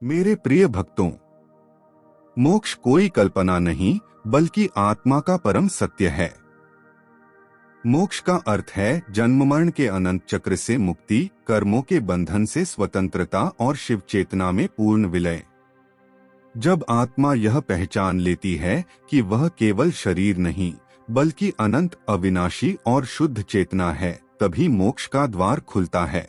मेरे प्रिय भक्तों, मोक्ष कोई कल्पना नहीं बल्कि आत्मा का परम सत्य है। मोक्ष का अर्थ है जन्म मरण के अनंत चक्र से मुक्ति, कर्मों के बंधन से स्वतंत्रता और शिव चेतना में पूर्ण विलय। जब आत्मा यह पहचान लेती है कि वह केवल शरीर नहीं बल्कि अनंत, अविनाशी और शुद्ध चेतना है, तभी मोक्ष का द्वार खुलता है।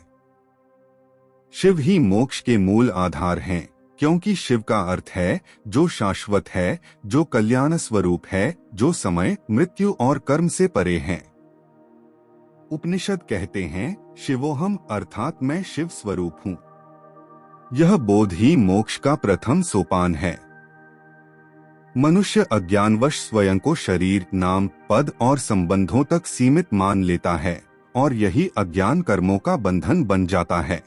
शिव ही मोक्ष के मूल आधार हैं, क्योंकि शिव का अर्थ है जो शाश्वत है, जो कल्याण स्वरूप है, जो समय, मृत्यु और कर्म से परे है। उपनिषद कहते हैं, शिवोहम अर्थात मैं शिव स्वरूप हूँ। यह बोध ही मोक्ष का प्रथम सोपान है। मनुष्य अज्ञानवश स्वयं को शरीर, नाम, पद और संबंधों तक सीमित मान लेता है और यही अज्ञान कर्मों का बंधन बन जाता है।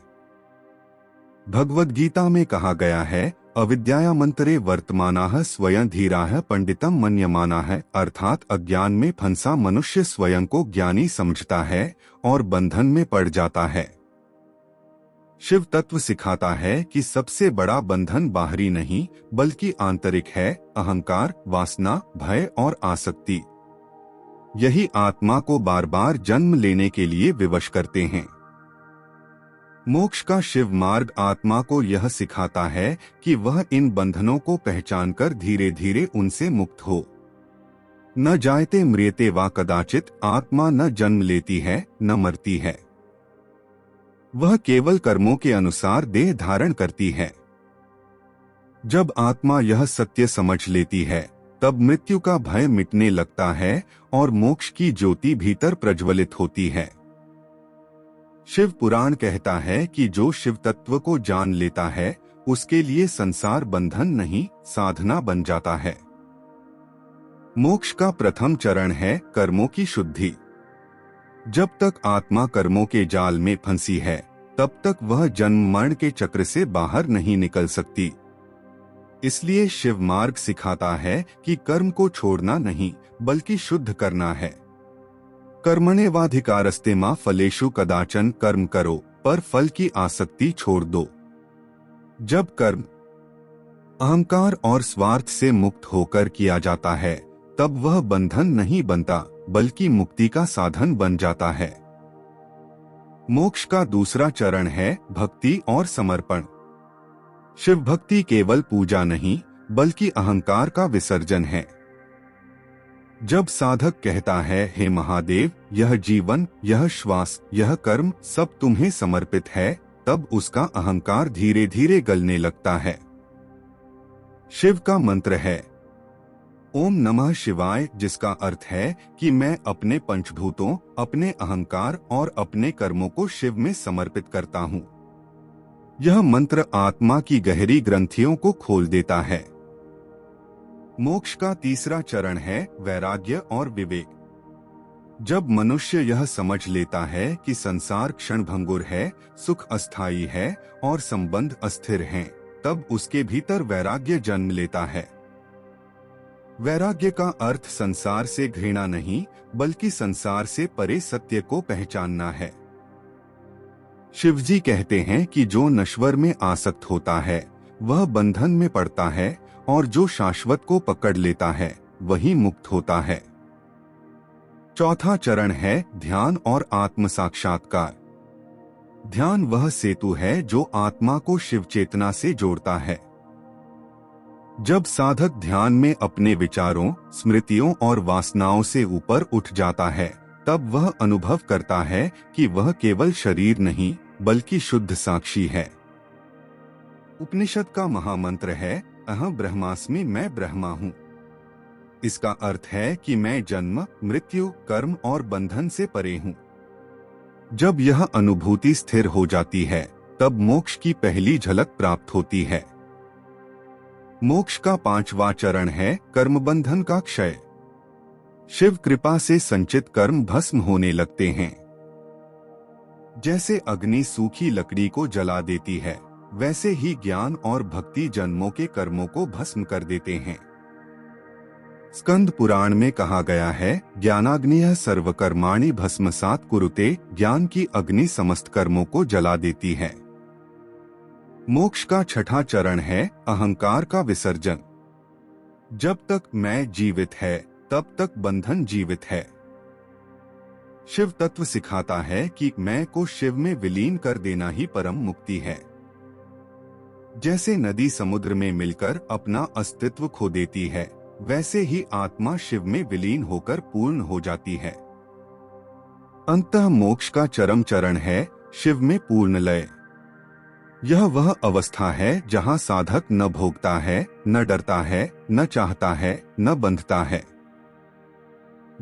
भगवद गीता में कहा गया है, अविद्याया मंतरे वर्तमानाः स्वयं धीराः पंडितम मन्यमानाः, अर्थात अज्ञान में फंसा मनुष्य स्वयं को ज्ञानी समझता है और बंधन में पड़ जाता है। शिव तत्व सिखाता है कि सबसे बड़ा बंधन बाहरी नहीं बल्कि आंतरिक है, अहंकार, वासना, भय और आसक्ति। यही आत्मा को बार बार जन्म लेने के लिए विवश करते हैं। मोक्ष का शिव मार्ग आत्मा को यह सिखाता है कि वह इन बंधनों को पहचानकर धीरे धीरे उनसे मुक्त हो। न जायते म्रियते वा कदाचित, आत्मा न जन्म लेती है न मरती है। वह केवल कर्मों के अनुसार देह धारण करती है। जब आत्मा यह सत्य समझ लेती है, तब मृत्यु का भय मिटने लगता है और मोक्ष की ज्योति भीतर प्रज्वलित होती है। शिव पुराण कहता है कि जो शिव तत्व को जान लेता है, उसके लिए संसार बंधन नहीं, साधना बन जाता है। मोक्ष का प्रथम चरण है कर्मों की शुद्धि। जब तक आत्मा कर्मों के जाल में फंसी है, तब तक वह जन्म मरण के चक्र से बाहर नहीं निकल सकती। इसलिए शिव मार्ग सिखाता है कि कर्म को छोड़ना नहीं बल्कि शुद्ध करना है। कर्मण्येवाधिकारस्ते मा फलेषु कदाचन, कर्म करो पर फल की आसक्ति छोड़ दो। जब कर्म अहंकार और स्वार्थ से मुक्त होकर किया जाता है, तब वह बंधन नहीं बनता बल्कि मुक्ति का साधन बन जाता है। मोक्ष का दूसरा चरण है भक्ति और समर्पण। शिव भक्ति केवल पूजा नहीं बल्कि अहंकार का विसर्जन है। जब साधक कहता है, हे महादेव, यह जीवन, यह श्वास, यह कर्म सब तुम्हें समर्पित है, तब उसका अहंकार धीरे धीरे गलने लगता है। शिव का मंत्र है ओम नमः शिवाय, जिसका अर्थ है कि मैं अपने पंचभूतों, अपने अहंकार और अपने कर्मों को शिव में समर्पित करता हूँ। यह मंत्र आत्मा की गहरी ग्रंथियों को खोल देता है। मोक्ष का तीसरा चरण है वैराग्य और विवेक। जब मनुष्य यह समझ लेता है कि संसार क्षणभंगुर है, सुख अस्थायी है और संबंध अस्थिर हैं, तब उसके भीतर वैराग्य जन्म लेता है। वैराग्य का अर्थ संसार से घृणा नहीं बल्कि संसार से परे सत्य को पहचानना है। शिवजी कहते हैं कि जो नश्वर में आसक्त होता है वह बंधन में पड़ता है और जो शाश्वत को पकड़ लेता है वही मुक्त होता है। चौथा चरण है ध्यान और आत्म साक्षात्कार। ध्यान वह सेतु है जो आत्मा को शिव चेतना से जोड़ता है। जब साधक ध्यान में अपने विचारों, स्मृतियों और वासनाओं से ऊपर उठ जाता है, तब वह अनुभव करता है कि वह केवल शरीर नहीं बल्कि शुद्ध साक्षी है। उपनिषद का महामंत्र है अहं ब्रह्मास्मि, मैं ब्रह्मा हूँ। इसका अर्थ है कि मैं जन्म, मृत्यु, कर्म और बंधन से परे हूँ। जब यह अनुभूति स्थिर हो जाती है, तब मोक्ष की पहली झलक प्राप्त होती है। मोक्ष का पांचवा चरण है कर्म बंधन का क्षय। शिव कृपा से संचित कर्म भस्म होने लगते हैं। जैसे अग्नि सूखी लकड़ी को जला देती है, वैसे ही ज्ञान और भक्ति जन्मों के कर्मों को भस्म कर देते हैं। स्कंद पुराण में कहा गया है, ज्ञानाग्निः सर्वकर्माणि भस्मसात् कुरुते, ज्ञान की अग्नि समस्त कर्मों को जला देती है। मोक्ष का छठा चरण है अहंकार का विसर्जन। जब तक मैं जीवित है तब तक बंधन जीवित है। शिव तत्व सिखाता है कि मैं को शिव में विलीन कर देना ही परम मुक्ति है। जैसे नदी समुद्र में मिलकर अपना अस्तित्व खो देती है, वैसे ही आत्मा शिव में विलीन होकर पूर्ण हो जाती है। अंतः मोक्ष का चरम चरण है शिव में पूर्ण लय। यह वह अवस्था है जहाँ साधक न भोगता है, न डरता है, न चाहता है, न बंधता है।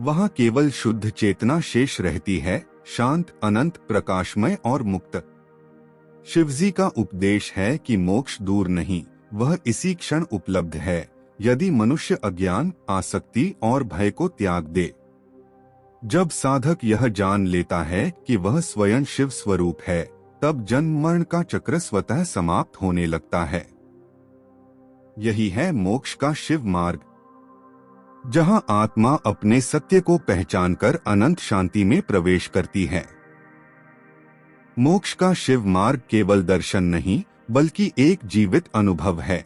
वहाँ केवल शुद्ध चेतना शेष रहती है, शांत, अनंत, प्रकाशमय और मुक्त। शिवजी का उपदेश है कि मोक्ष दूर नहीं, वह इसी क्षण उपलब्ध है, यदि मनुष्य अज्ञान, आसक्ति और भय को त्याग दे। जब साधक यह जान लेता है कि वह स्वयं शिव स्वरूप है, तब जन्म मरण का चक्र स्वतः समाप्त होने लगता है। यही है मोक्ष का शिव मार्ग, जहां आत्मा अपने सत्य को पहचानकर अनंत शांति में प्रवेश करती है। मोक्ष का शिव मार्ग केवल दर्शन नहीं, बल्कि एक जीवित अनुभव है।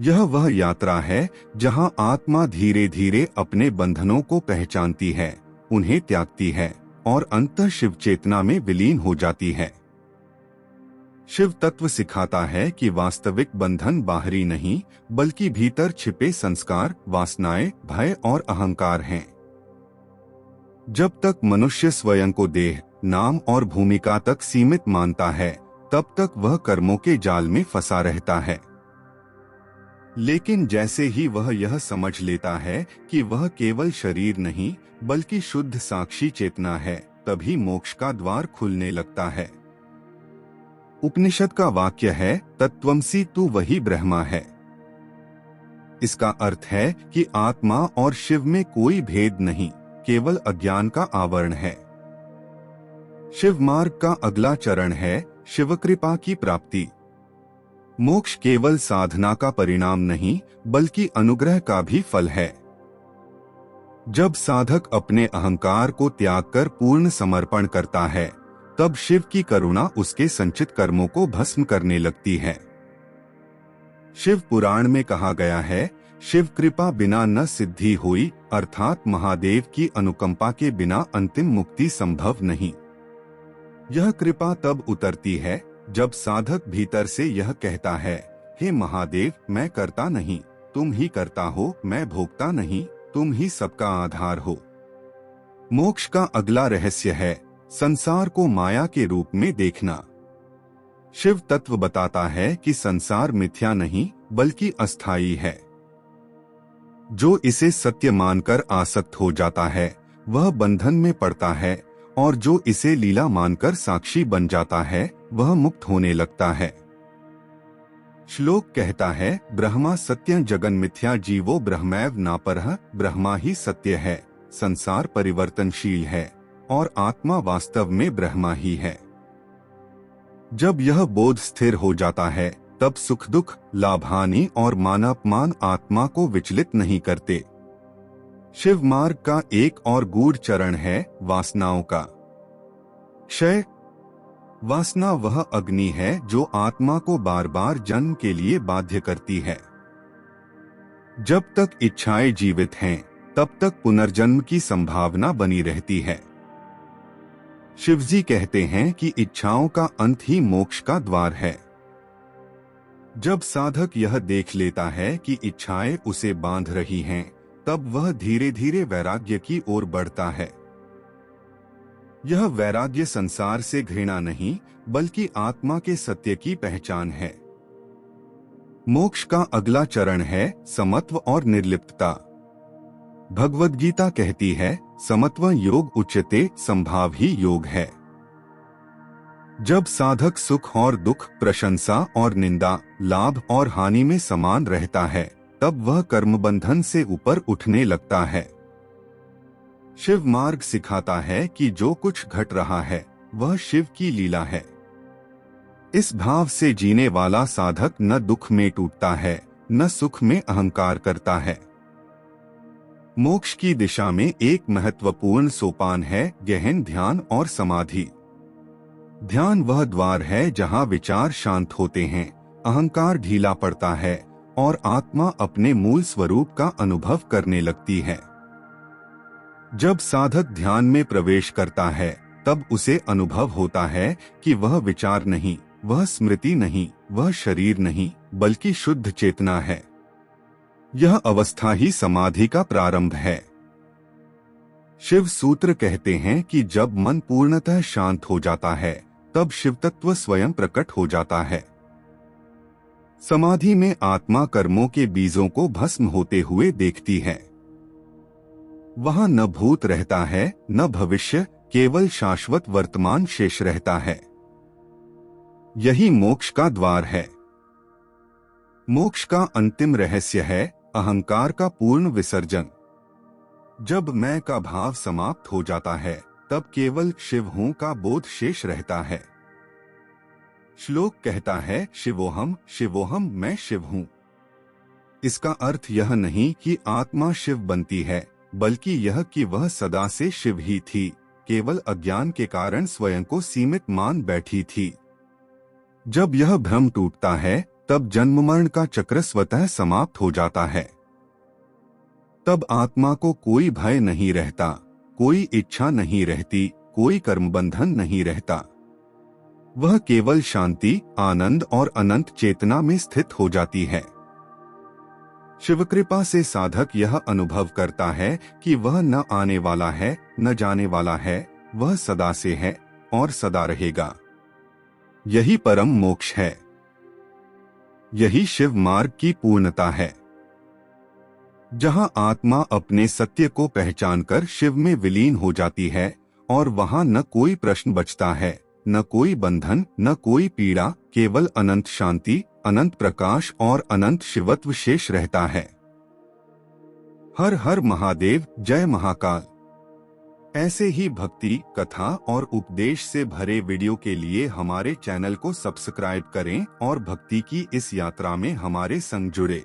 यह वह यात्रा है जहां आत्मा धीरे धीरे अपने बंधनों को पहचानती है, उन्हें त्यागती है और अंततः शिव चेतना में विलीन हो जाती है। शिव तत्व सिखाता है कि वास्तविक बंधन बाहरी नहीं, बल्कि भीतर छिपे संस्कार, वासनाएं, भय और अहंकार हैं। जब तक मनुष्य स्वयं को देह, नाम और भूमिका तक सीमित मानता है, तब तक वह कर्मों के जाल में फंसा रहता है। लेकिन जैसे ही वह यह समझ लेता है कि वह केवल शरीर नहीं, बल्कि शुद्ध साक्षी चेतना है, तभी मोक्ष का द्वार खुलने लगता है। उपनिषद का वाक्य है, तत्त्वमसि तू वही ब्रह्मा है। इसका अर्थ है कि आत्मा और शिव में कोई भेद नहीं, केवल अज्ञान का आवरण है। शिव मार्ग का अगला चरण है शिव कृपा की प्राप्ति। मोक्ष केवल साधना का परिणाम नहीं, बल्कि अनुग्रह का भी फल है। जब साधक अपने अहंकार को त्याग कर पूर्ण समर्पण करता है, तब शिव की करुणा उसके संचित कर्मों को भस्म करने लगती है। शिव पुराण में कहा गया है, शिव कृपा बिना न सिद्धि हुई, अर्थात महादेव की अनुकंपा के बिना अंतिम मुक्ति संभव नहीं। यह कृपा तब उतरती है जब साधक भीतर से यह कहता है, हे महादेव, मैं करता नहीं, तुम ही करता हो, मैं भोगता नहीं, तुम ही सबका आधार हो। मोक्ष का अगला रहस्य है संसार को माया के रूप में देखना। शिव तत्व बताता है कि संसार मिथ्या नहीं, बल्कि अस्थायी है। जो इसे सत्य मानकर आसक्त हो जाता है, वह बंधन में पड़ता है, और जो इसे लीला मानकर साक्षी बन जाता है, वह मुक्त होने लगता है। श्लोक कहता है, ब्रह्मा सत्यं जगन मिथ्या जीवो ब्रह्मैव नापरः। ब्रह्मा ही सत्य है, संसार परिवर्तनशील है और आत्मा वास्तव में ब्रह्मा ही है। जब यह बोध स्थिर हो जाता है, तब सुख दुख, लाभ हानि और मान अपमान आत्मा को विचलित नहीं करते। शिव मार्ग का एक और गूढ़ चरण है वासनाओं का क्षय। वासना वह अग्नि है जो आत्मा को बार बार जन्म के लिए बाध्य करती है। जब तक इच्छाएं जीवित हैं, तब तक पुनर्जन्म की संभावना बनी रहती है। शिवजी कहते हैं कि इच्छाओं का अंत ही मोक्ष का द्वार है। जब साधक यह देख लेता है कि इच्छाएं उसे बांध रही हैं, तब वह धीरे धीरे वैराग्य की ओर बढ़ता है। यह वैराग्य संसार से घृणा नहीं, बल्कि आत्मा के सत्य की पहचान है। मोक्ष का अगला चरण है समत्व और निर्लिप्तता। भगवद गीता कहती है, समत्व योग उच्यते, संभाव ही योग है। जब साधक सुख और दुख, प्रशंसा और निंदा, लाभ और हानि में समान रहता है, तब वह कर्म बंधन से ऊपर उठने लगता है। शिव मार्ग सिखाता है कि जो कुछ घट रहा है, वह शिव की लीला है। इस भाव से जीने वाला साधक न दुख में टूटता है, न सुख में अहंकार करता है। मोक्ष की दिशा में एक महत्वपूर्ण सोपान है गहन ध्यान और समाधि। ध्यान वह द्वार है जहाँ विचार शांत होते हैं, अहंकार ढीला पड़ता है और आत्मा अपने मूल स्वरूप का अनुभव करने लगती है। जब साधक ध्यान में प्रवेश करता है तब उसे अनुभव होता है कि वह विचार नहीं, वह स्मृति नहीं, वह शरीर नहीं, बल्कि शुद्ध चेतना है। यह अवस्था ही समाधि का प्रारंभ है। शिव सूत्र कहते हैं कि जब मन पूर्णतः शांत हो जाता है तब शिव तत्व स्वयं प्रकट हो जाता है। समाधि में आत्मा कर्मों के बीजों को भस्म होते हुए देखती है। वहां न भूत रहता है न भविष्य, केवल शाश्वत वर्तमान शेष रहता है। यही मोक्ष का द्वार है। मोक्ष का अंतिम रहस्य है अहंकार का पूर्ण विसर्जन। जब मैं का भाव समाप्त हो जाता है तब केवल शिव हूं का बोध शेष रहता है। श्लोक कहता है शिवोहम शिवोहम, मैं शिव हूं। इसका अर्थ यह नहीं कि आत्मा शिव बनती है, बल्कि यह कि वह सदा से शिव ही थी, केवल अज्ञान के कारण स्वयं को सीमित मान बैठी थी। जब यह भ्रम टूटता है तब जन्म मरण का चक्र स्वतः समाप्त हो जाता है। तब आत्मा को कोई भय नहीं रहता, कोई इच्छा नहीं रहती, कोई कर्म बंधन नहीं रहता। वह केवल शांति, आनंद और अनंत चेतना में स्थित हो जाती है। शिव कृपा से साधक यह अनुभव करता है कि वह न आने वाला है न जाने वाला है, वह सदा से है और सदा रहेगा। यही परम मोक्ष है। यही शिव मार्ग की पूर्णता है, जहां आत्मा अपने सत्य को पहचानकर शिव में विलीन हो जाती है और वहां न कोई प्रश्न बचता है, न कोई बंधन, न कोई पीड़ा, केवल अनंत शांति, अनंत प्रकाश और अनंत शिवत्व शेष रहता है। हर हर महादेव, जय महाकाल। ऐसे ही भक्ति, कथा और उपदेश से भरे वीडियो के लिए हमारे चैनल को सब्सक्राइब करें और भक्ति की इस यात्रा में हमारे संग जुड़े।